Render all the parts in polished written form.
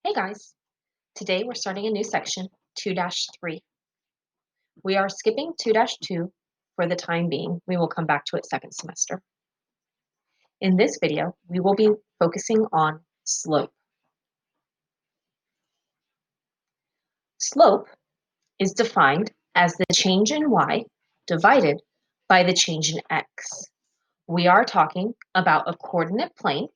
Hey guys, today we're starting a new section, 2-3. We are skipping 2-2 for the time being. We will come back to it second semester. In this video, we will be focusing on slope. Slope is defined as the change in y divided by the change in x. We are talking about a coordinate plane,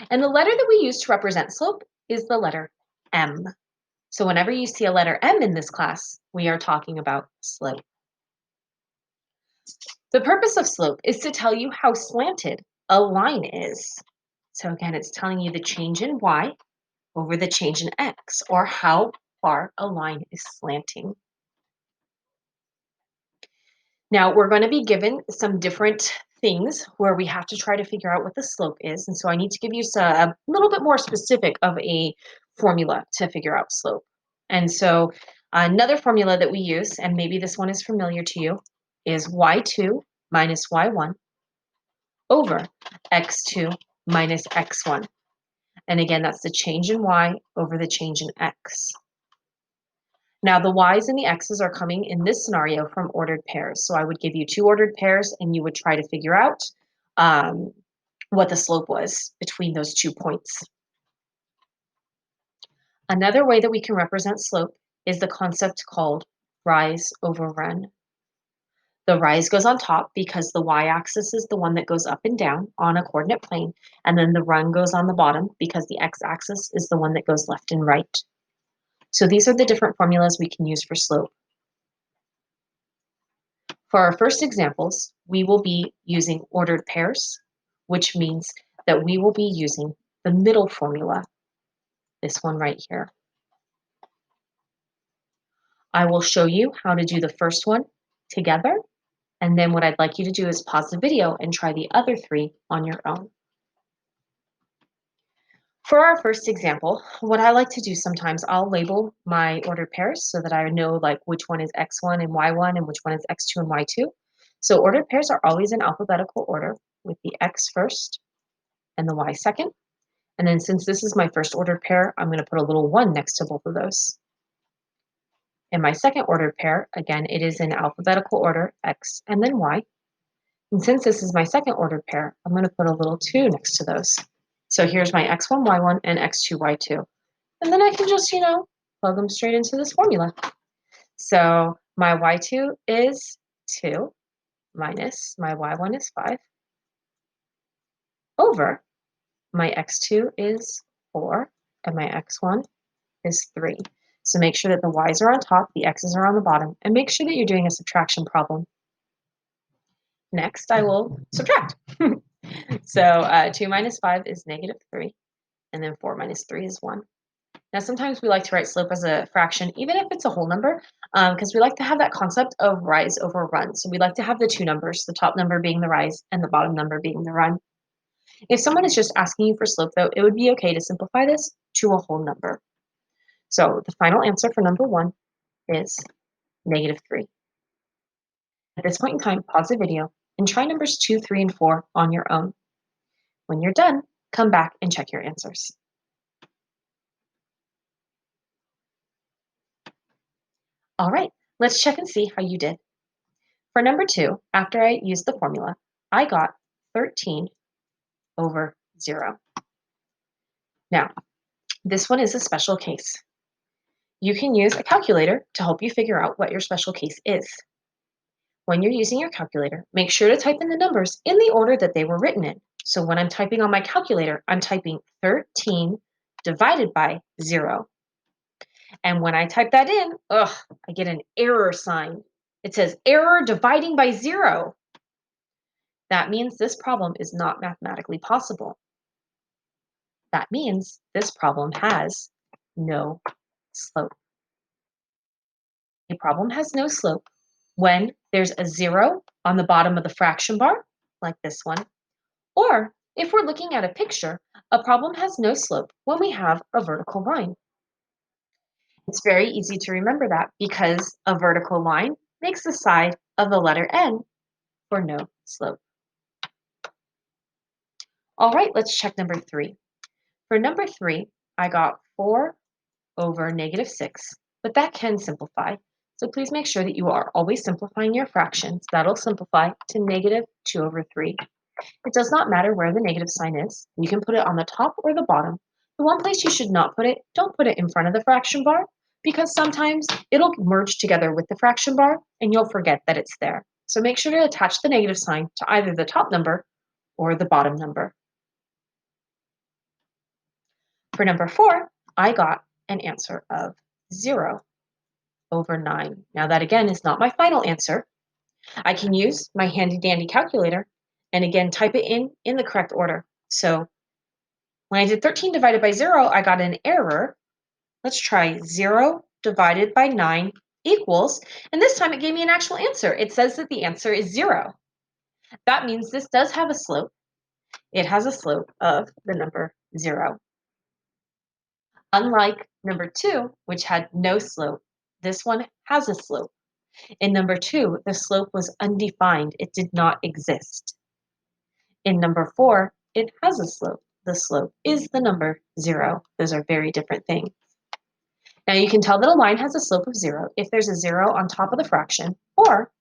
and the letter that we use to represent slope is the letter M. So whenever you see a letter M in this class, we are talking about slope. The purpose of slope is to tell you how slanted a line is. So again, it's telling you the change in y over the change in x, or how far a line is slanting. Now, we're going to be given some different things where we have to try to figure out what the slope is. And so I need to give you a little bit more specific of a formula to figure out slope. And so another formula that we use, and maybe this one is familiar to you, is y2 minus y1 over x2 minus x1. And again, that's the change in y over the change in x. Now, the y's and the x's are coming in this scenario from ordered pairs. So I would give you two ordered pairs, and you would try to figure out what the slope was between those 2 points. Another way that we can represent slope is the concept called rise over run. The rise goes on top because the y-axis is the one that goes up and down on a coordinate plane, and then the run goes on the bottom because the x-axis is the one that goes left and right. So these are the different formulas we can use for slope. For our first examples, we will be using ordered pairs, which means that we will be using the middle formula, this one right here. I will show you how to do the first one together, and then what I'd like you to do is pause the video and try the other three on your own. For our first example, what I like to do sometimes, I'll label my ordered pairs so that I know like which one is x1 and y1 and which one is x2 and y2. So ordered pairs are always in alphabetical order with the x first and the y second. And then since this is my first ordered pair, I'm going to put a little 1 next to both of those. In my second ordered pair, again, it is in alphabetical order, x and then y. And since this is my second ordered pair, I'm going to put a little 2 next to those. So here's my x1, y1, and x2, y2. And then I can just, plug them straight into this formula. So my y2 is 2 minus my y1 is 5 over my x2 is 4 and my x1 is 3. So make sure that the y's are on top, the x's are on the bottom, and make sure that you're doing a subtraction problem. Next, I will subtract. So 2 minus 5 is -3, and then 4 minus 3 is 1. Now, sometimes we like to write slope as a fraction, even if it's a whole number, because we like to have that concept of rise over run. So we like to have the two numbers, the top number being the rise and the bottom number being the run. If someone is just asking you for slope, though, it would be okay to simplify this to a whole number. So the final answer for number 1 is -3. At this point in time, pause the video and try numbers 2, 3, and 4 on your own. When you're done, come back and check your answers. All right, let's check and see how you did. For number 2, after I used the formula, I got 13 over 0. Now, this one is a special case. You can use a calculator to help you figure out what your special case is. When you're using your calculator, make sure to type in the numbers in the order that they were written in. So when I'm typing on my calculator, I'm typing 13 divided by 0. And when I type that in, I get an error sign. It says error dividing by 0. That means this problem is not mathematically possible. That means this problem has no slope. A problem has no slope when there's a 0 on the bottom of the fraction bar, like this one, or if we're looking at a picture, a problem has no slope when we have a vertical line. It's very easy to remember that because a vertical line makes the side of the letter N for no slope. All right, let's check number 3. For number 3, I got 4 over negative 6, but that can simplify. So please make sure that you are always simplifying your fractions. That'll simplify to negative 2 over 3. It does not matter where the negative sign is. You can put it on the top or the bottom. The one place you should not put it, don't put it in front of the fraction bar, because sometimes it'll merge together with the fraction bar and you'll forget that it's there. So make sure to attach the negative sign to either the top number or the bottom number. For number 4, I got an answer of 0 over 9. Now that again is not my final answer. I can use my handy dandy calculator and again type it in the correct order. So when I did 13 divided by 0, I got an error. Let's try 0 divided by 9 equals, and this time it gave me an actual answer. It says that the answer is 0. That means this does have a slope. It has a slope of the number 0. Unlike number 2, which had no slope, this one has a slope. In number 2, the slope was undefined. It did not exist. In number 4, it has a slope. The slope is the number 0. Those are very different things. Now you can tell that a line has a slope of 0 if there's a 0 on top of the fraction, or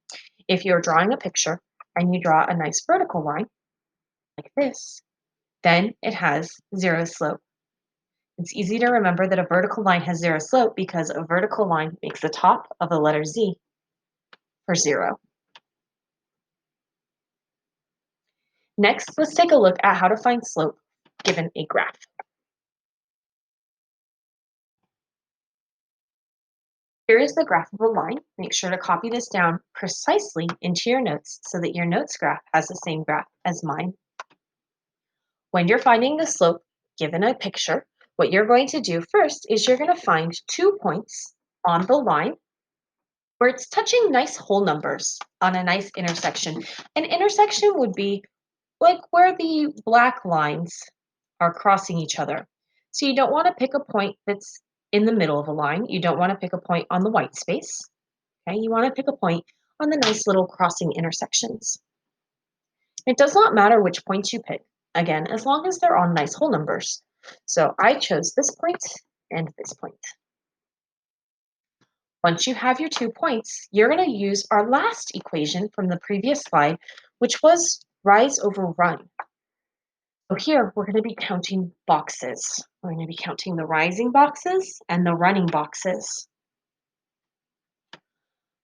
if you're drawing a picture and you draw a nice vertical line like this, then it has 0 slope. It's easy to remember that a vertical line has 0 slope because a vertical line makes the top of the letter Z for 0. Next, let's take a look at how to find slope given a graph. Here is the graph of a line. Make sure to copy this down precisely into your notes so that your notes graph has the same graph as mine. When you're finding the slope given a picture, what you're going to do first is you're going to find 2 points on the line where it's touching nice whole numbers on a nice intersection. An intersection would be like where the black lines are crossing each other. So you don't want to pick a point that's in the middle of a line. You don't want to pick a point on the white space. Okay, you want to pick a point on the nice little crossing intersections. It does not matter which points you pick, again, as long as they're on nice whole numbers. So I chose this point and this point. Once you have your 2 points, you're going to use our last equation from the previous slide, which was rise over run. So here we're going to be counting boxes. We're going to be counting the rising boxes and the running boxes.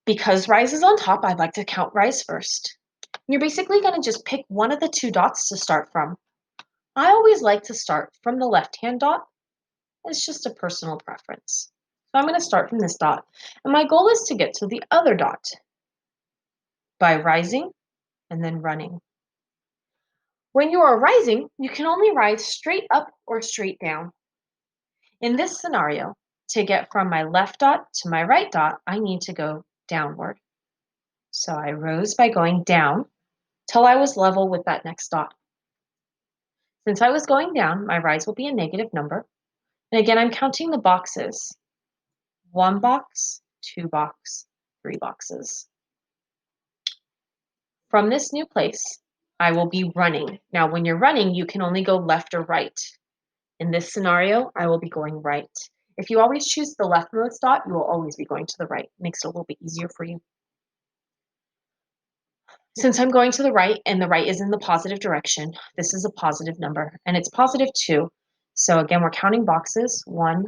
Because rise is on top, I'd like to count rise first. You're basically going to just pick one of the 2 dots to start from. I always like to start from the left-hand dot. It's just a personal preference. So I'm going to start from this dot. And my goal is to get to the other dot by rising and then running. When you are rising, you can only rise straight up or straight down. In this scenario, to get from my left dot to my right dot, I need to go downward. So I rose by going down till I was level with that next dot. Since I was going down, my rise will be a negative number. And again, I'm counting the boxes. 1 box, 2 box, 3 boxes. From this new place, I will be running. Now, when you're running, you can only go left or right. In this scenario, I will be going right. If you always choose the leftmost dot, you will always be going to the right. It makes it a little bit easier for you. Since I'm going to the right and the right is in the positive direction, this is a positive number and it's positive 2. So again, we're counting boxes, 1,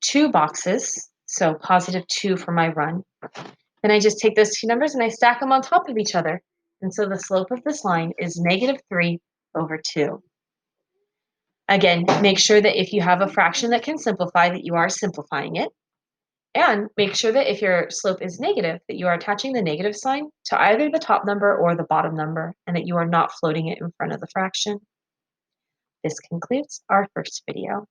2 boxes. So positive 2 for my run. Then I just take those 2 numbers and I stack them on top of each other. And so the slope of this line is negative 3 over 2. Again, make sure that if you have a fraction that can simplify, that you are simplifying it. And make sure that if your slope is negative, that you are attaching the negative sign to either the top number or the bottom number, and that you are not floating it in front of the fraction. This concludes our first video.